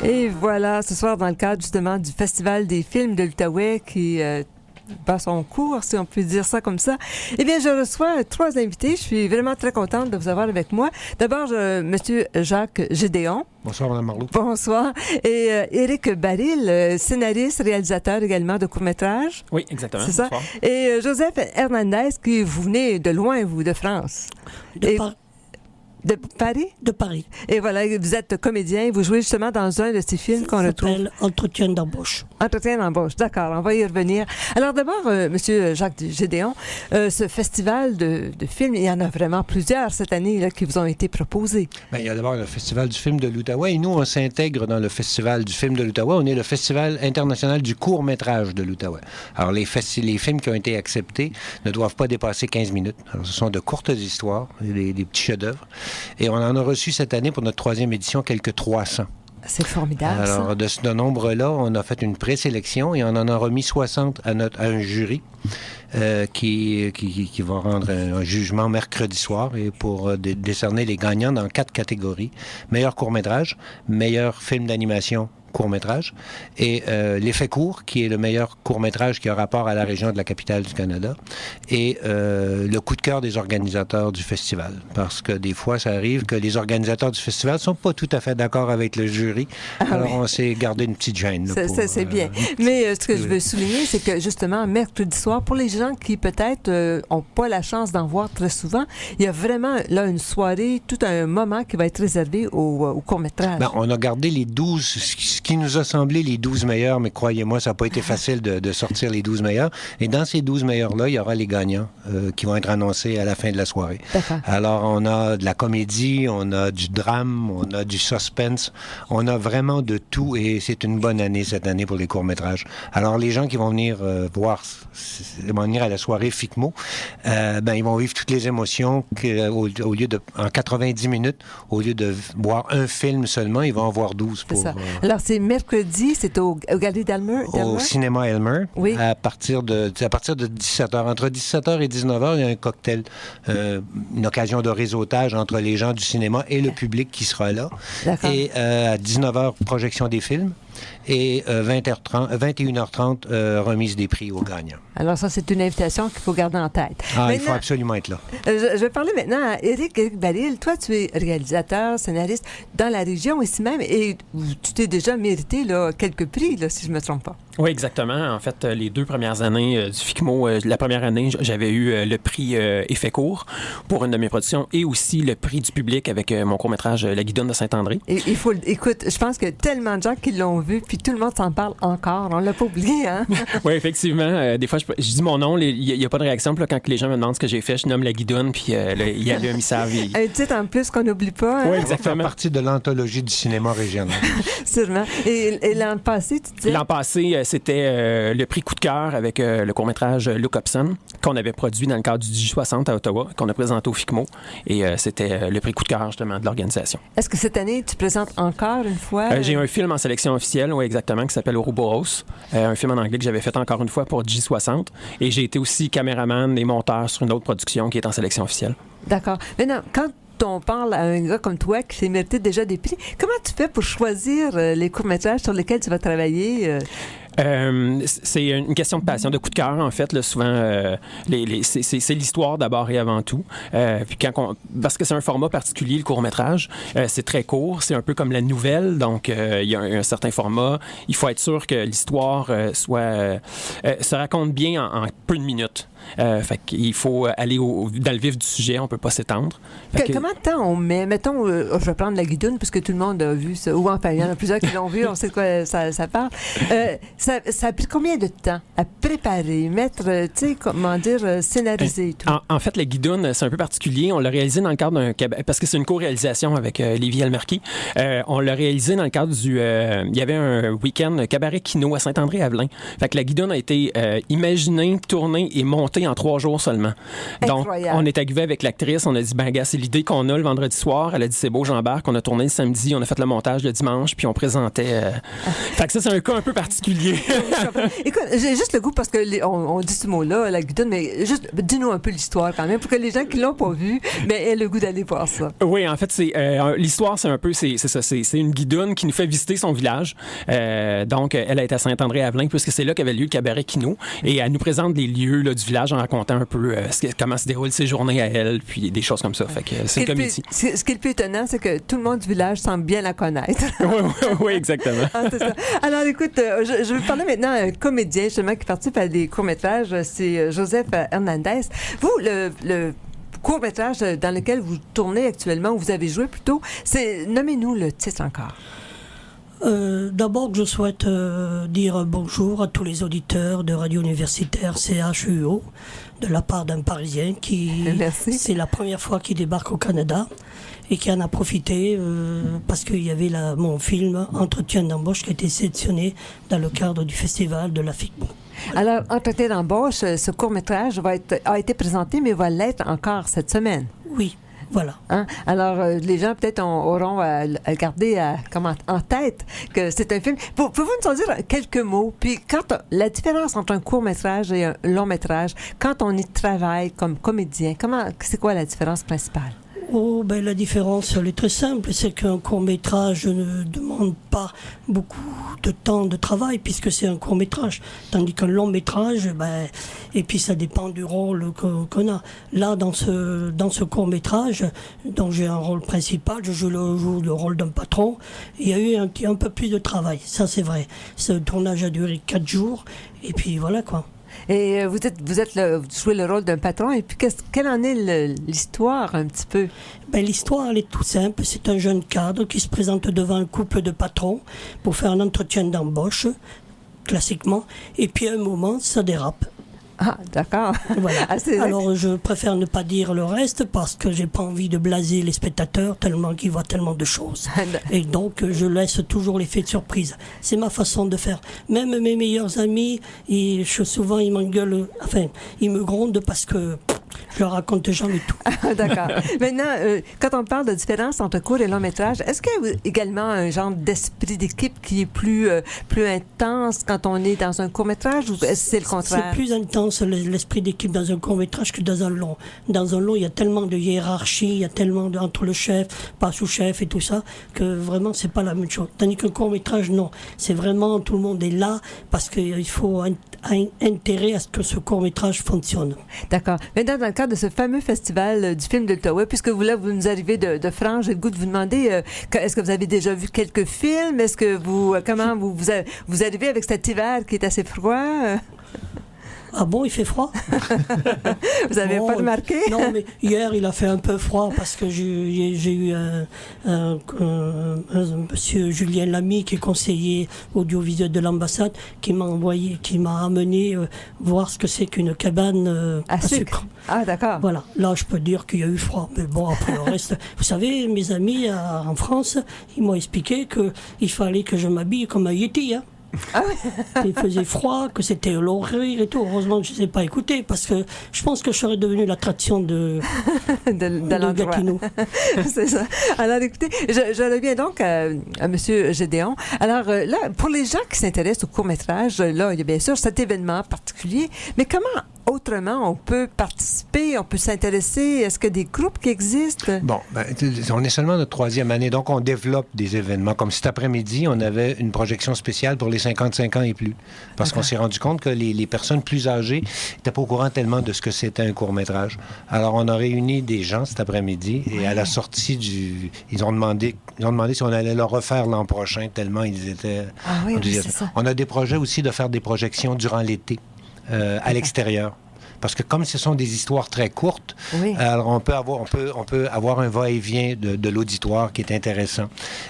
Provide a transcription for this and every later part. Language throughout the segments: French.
Et voilà, ce soir, dans le cadre justement du Festival des films de l'Outaouais qui bat son cours, si on peut dire ça comme ça, eh bien, je reçois 3 invités. Je suis vraiment très contente de vous avoir avec moi. D'abord, Monsieur Jacques Gédéon. Bonsoir, Mme Marleau. Bonsoir. Et Éric Baril, scénariste, réalisateur également de courts-métrages. Oui, exactement. C'est ça. Bonsoir. Et Joseph Hernandez, qui vous venez de loin, vous, de France. De Paris? De Paris. Et voilà, vous êtes comédien, vous jouez justement dans un de ces films qu'on retrouve. Ça s'appelle Entretien d'embauche. Entretien d'embauche, d'accord, on va y revenir. Alors d'abord, Monsieur Jacques Gédéon, ce festival de films, il y en a vraiment plusieurs cette année là, qui vous ont été proposés. Bien, il y a d'abord le Festival du film de l'Outaouais et nous, on s'intègre dans le Festival du film de l'Outaouais. On est le Festival international du court-métrage de l'Outaouais. Alors, les films qui ont été acceptés ne doivent pas dépasser 15 minutes. Alors, ce sont de courtes histoires, des petits chefs-d'œuvre. Et on en a reçu cette année pour notre 3e édition quelques 300. C'est formidable, alors, ça. de ce nombre-là, on a fait une présélection et on en a remis 60 à un jury qui va rendre un jugement mercredi soir et pour décerner les gagnants dans 4 catégories. Meilleur court-métrage, meilleur film d'animation court-métrage et l'effet court, qui est le meilleur court-métrage qui a rapport à la région de la capitale du Canada et le coup de cœur des organisateurs du festival. Parce que des fois, ça arrive que les organisateurs du festival ne sont pas tout à fait d'accord avec le jury. Alors, on s'est gardé une petite gêne. Là, c'est bien. Mais ce que je veux souligner, c'est que justement, mercredi soir, pour les gens qui peut-être n'ont pas la chance d'en voir très souvent, il y a vraiment là une soirée, tout un moment qui va être réservé au court-métrage. Ben, on a gardé les 12... Ce qui nous a semblé les 12 meilleurs, mais croyez-moi, ça n'a pas été facile de sortir les 12 meilleurs. Et dans ces 12 meilleurs-là, il y aura les gagnants qui vont être annoncés à la fin de la soirée. D'accord. Alors, on a de la comédie, on a du drame, on a du suspense, on a vraiment de tout et c'est une bonne année cette année pour les courts-métrages. Alors, les gens qui vont venir vont venir à la soirée FICMO, ils vont vivre toutes les émotions au lieu de, en 90 minutes, au lieu de voir un film seulement, ils vont en voir 12 pour... C'est ça. Alors, c'est mercredi, c'est au Galerie d'Elmer? Au cinéma Elmer. Oui. À partir de 17h. Entre 17h et 19h, il y a un cocktail, une occasion de réseautage entre les gens du cinéma et le public qui sera là. D'accord. Et à 19h, projection des films. Et 21h30, remise des prix aux gagnants. Alors ça, c'est une invitation qu'il faut garder en tête. Ah, il faut absolument être là. Je vais parler maintenant à Éric Baril. Toi, tu es réalisateur, scénariste dans la région ici même et tu t'es déjà mérité là, quelques prix, là, si je ne me trompe pas. Oui, exactement. En fait, les 2 premières années du FICMO, la première année, j'avais eu le prix Effet court pour une de mes productions et aussi le prix du public avec mon court-métrage La Guidoune de Saint-André. Et écoute, je pense que tellement de gens qui l'ont vu, puis tout le monde s'en parle encore. On ne l'a pas oublié, hein? Oui, effectivement. Des fois, je dis mon nom, il n'y a pas de réaction. Puis là, quand les gens me demandent ce que j'ai fait, je nomme La Guidoune, puis il y a un missave. Un titre en plus qu'on n'oublie pas. Hein? Oui, Ça fait exactement. partie de l'anthologie du cinéma régional. Sûrement. Et l'an passé, tu disais? L'an passé, c'était le prix coup de cœur avec le court-métrage Look Upson, qu'on avait produit dans le cadre du J60 à Ottawa, qu'on a présenté au FICMO. Et c'était le prix coup de cœur, justement, de l'organisation. Est-ce que cette année, tu présentes encore une fois? J'ai un film en sélection officielle, oui, exactement, qui s'appelle Ouroboros, un film en anglais que j'avais fait encore une fois pour J60. Et j'ai été aussi caméraman et monteur sur une autre production qui est en sélection officielle. D'accord. Maintenant, quand on parle à un gars comme toi qui s'est mérité déjà des prix, comment tu fais pour choisir les courts-métrages sur lesquels tu vas travailler? C'est une question de passion, de coup de cœur, en fait. Là, souvent, c'est l'histoire d'abord et avant tout. Puis parce que c'est un format particulier, le court-métrage, c'est très court, c'est un peu comme la nouvelle, donc il y a un certain format. Il faut être sûr que l'histoire se raconte bien en peu de minutes. Fait qu'il faut aller dans le vif du sujet, on peut pas s'étendre. Comment de temps on met, mettons, je vais prendre La Guidoune, parce que tout le monde a vu ça, ou enfin, il y en a plusieurs qui l'ont vu, on sait de quoi ça parle. Ça a pris combien de temps à préparer, mettre, tu sais, comment dire, scénariser et tout? En fait, La Guidoune, c'est un peu particulier. On l'a réalisé dans le cadre d'un cabaret, parce que c'est une co-réalisation avec Lévi Almarquis. On l'a réalisé dans le cadre il y avait un week-end cabaret Kino à Saint-André-Avelin. Fait que La Guidoune a été imaginée, tournée et montée en 3 jours seulement. Incroyable. Donc, on est arrivé avec l'actrice, on a dit, gars, c'est l'idée qu'on a le vendredi soir. Elle a dit, c'est beau, j'embarque. On a tourné le samedi, on a fait le montage le dimanche, puis on présentait. Fait que ça, c'est un cas un peu particulier. oui. Écoute, j'ai juste le goût, parce que on dit ce mot-là, la guidonne, mais juste dis-nous un peu l'histoire quand même, pour que les gens qui l'ont pas vu, mais aient le goût d'aller voir ça. Oui, en fait, l'histoire, c'est un peu, c'est ça, c'est une guidoune qui nous fait visiter son village. Donc, elle est à Saint-André-Avelin, puisque c'est là qu'avait lieu le cabaret Kino, et elle nous présente les lieux là, du village en racontant un peu comment se déroulent ses journées à elle, puis des choses comme ça. Fait que c'est une comédie. Ce qui est le plus étonnant, c'est que tout le monde du village semble bien la connaître. Oui, exactement. Ah, c'est ça. Alors, écoute, je vais parler maintenant d'un comédien, justement, qui participe à des courts-métrages. C'est Joseph Hernandez. Vous, le court-métrage dans lequel vous tournez actuellement, ou vous avez joué plutôt, nommez-nous le titre encore. D'abord, je souhaite dire bonjour à tous les auditeurs de Radio Universitaire CHUO, de la part d'un Parisien qui, c'est la première fois qu'il débarque au Canada et qui en a profité parce qu'il y avait mon film Entretien d'embauche qui a été sélectionné dans le cadre du festival de la FICMO. Alors, Entretien d'embauche, ce court-métrage a été présenté, mais va l'être encore cette semaine. Oui. Voilà. Hein? Alors, les gens peut-être auront à garder en tête que c'est un film. Pouvez-vous nous en dire quelques mots? Puis, la différence entre un court-métrage et un long-métrage, quand on y travaille comme comédien, c'est quoi la différence principale? Oh, ben la différence, elle est très simple, c'est qu'un court-métrage ne demande pas beaucoup de temps de travail puisque c'est un court-métrage, tandis qu'un long-métrage, et puis ça dépend du rôle qu'on a. Là, dans ce court-métrage, dont j'ai un rôle principal, je joue le rôle d'un patron, il y a eu un peu plus de travail, ça c'est vrai. Ce tournage a duré 4 jours, et puis voilà quoi. Et vous jouez le rôle d'un patron, et puis quelle en est l'histoire un petit peu? L'histoire, elle est tout simple. C'est un jeune cadre qui se présente devant un couple de patrons pour faire un entretien d'embauche, classiquement, et puis à un moment, ça dérape. Ah, d'accord. Voilà. Alors, je préfère ne pas dire le reste parce que j'ai pas envie de blaser les spectateurs tellement qu'ils voient tellement de choses. Et donc, je laisse toujours l'effet de surprise. C'est ma façon de faire. Même mes meilleurs amis, souvent, ils m'engueulent, ils me grondent parce que je leur raconte jamais tout. D'accord. Maintenant, quand on parle de différence entre court et long métrage, est-ce qu'il y a également un genre d'esprit d'équipe qui est plus intense quand on est dans un court métrage, ou est-ce que c'est le contraire? C'est plus intense l'esprit d'équipe dans un court métrage que dans un long. Dans un long, il y a tellement de hiérarchie, il y a tellement entre le chef, pas sous-chef et tout ça, que vraiment c'est pas la même chose. Tandis qu'un court métrage, non. C'est vraiment, tout le monde est là parce qu'il faut intérêt à ce que ce court métrage fonctionne. D'accord. Maintenant, dans le cadre de ce fameux festival du film de l'Outaouais, puisque vous nous arrivez de France, j'ai le goût de vous demander, est-ce que vous avez déjà vu quelques films? Est-ce que vous arrivez avec cet hiver qui est assez froid? Ah bon, il fait froid? Vous n'avez pas remarqué? Non, mais hier, il a fait un peu froid parce que j'ai eu un monsieur Julien Lamy, qui est conseiller audiovisuel de l'ambassade, qui m'a amené voir ce que c'est qu'une cabane à sucre. Ah, d'accord. Voilà. Là, je peux dire qu'il y a eu froid. Mais bon, après le reste... Vous savez, mes amis en France, ils m'ont expliqué qu'il fallait que je m'habille comme un Yeti, hein. Ah oui. Il faisait froid, que c'était l'horreur et tout. Heureusement que je ne les ai pas écoutés parce que je pense que je serais devenu l'attraction de Gatineau. C'est ça. Alors écoutez, je reviens donc à M. Gédéon. Alors là, pour les gens qui s'intéressent au court-métrage, là, il y a bien sûr cet événement particulier, mais comment autrement on peut participer, on peut s'intéresser? Est-ce qu'il y a des groupes qui existent? Bon, on est seulement notre 3e année, donc on développe des événements. Comme cet après-midi, on avait une projection spéciale pour les 55 ans et plus. Parce qu'on s'est rendu compte que les personnes plus âgées n'étaient pas au courant tellement de ce que c'était un court-métrage. Alors, on a réuni des gens cet après-midi et à la sortie ils ont demandé si on allait le refaire l'an prochain, tellement ils étaient... Ah oui, c'est ça. On a des projets aussi de faire des projections durant l'été. À l'extérieur. Parce que comme ce sont des histoires très courtes, oui. Alors on peut avoir un va-et-vient de l'auditoire qui est intéressant.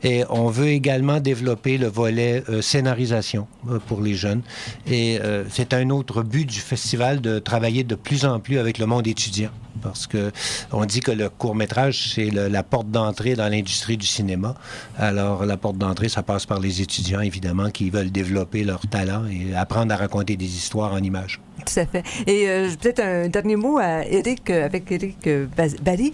Et on veut également développer le volet scénarisation pour les jeunes. Et c'est un autre but du festival de travailler de plus en plus avec le monde étudiant. Parce que on dit que le court-métrage, c'est la porte d'entrée dans l'industrie du cinéma. Alors, la porte d'entrée, ça passe par les étudiants, évidemment, qui veulent développer leur talent et apprendre à raconter des histoires en images. Tout à fait. Et peut-être un dernier mot à Éric, avec Éric Barry.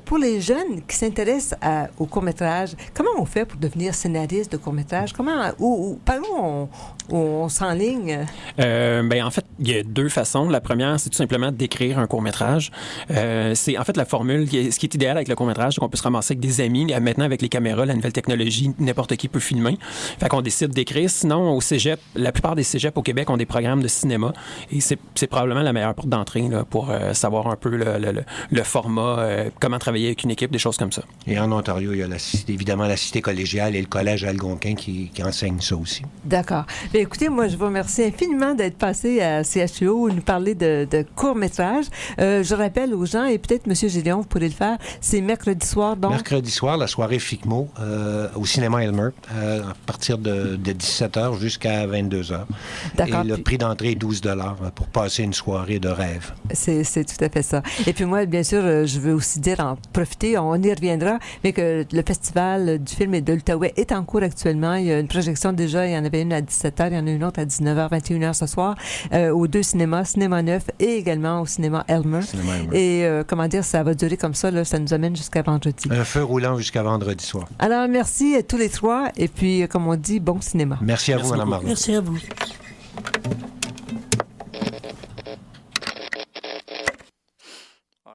Pour les jeunes qui s'intéressent au court-métrage, comment on fait pour devenir scénariste de court-métrage? Par où on s'enligne? En fait, il y a deux façons. La première, c'est tout simplement d'écrire un court-métrage. C'est en fait la formule, ce qui est idéal avec le court-métrage, c'est qu'on peut se ramasser avec des amis. Maintenant, avec les caméras, la nouvelle technologie, n'importe qui peut filmer. Fait qu'on décide d'écrire. Sinon, au cégep, la plupart des cégeps au Québec ont des programmes de cinéma. Et c'est probablement la meilleure porte d'entrée là, pour savoir un peu le format, comment travailler avec une équipe, des choses comme ça. Et en Ontario, il y a évidemment la cité collégiale et le collège Algonquin qui enseignent ça aussi. D'accord. Bien, écoutez, moi, je vous remercie infiniment d'être passé à CHUO nous parler de court-métrage. Je rappelle aux gens, et peut-être M. Gédéon, vous pourrez le faire, c'est mercredi soir, donc... Mercredi soir, la soirée FICMO au cinéma Elmer, à partir de 17h jusqu'à 22h. D'accord. Et le prix d'entrée est 12 $ pour passer une soirée de rêve. C'est tout à fait ça. Et puis moi, bien sûr, je veux aussi dire, en profiter, on y reviendra, mais que le festival du film et de l'Outaouais est en cours actuellement. Il y a une projection déjà, il y en avait une à 17h, il y en a une autre à 19h, 21h ce soir, aux deux cinémas, Cinéma Neuf et également au cinéma Elmer. Et comment dire, ça va durer comme ça, là, ça nous amène jusqu'à vendredi. Un feu roulant jusqu'à vendredi soir. Alors, merci à tous les trois, et puis, comme on dit, bon cinéma. Merci à vous, Mme Marleau. Merci à vous.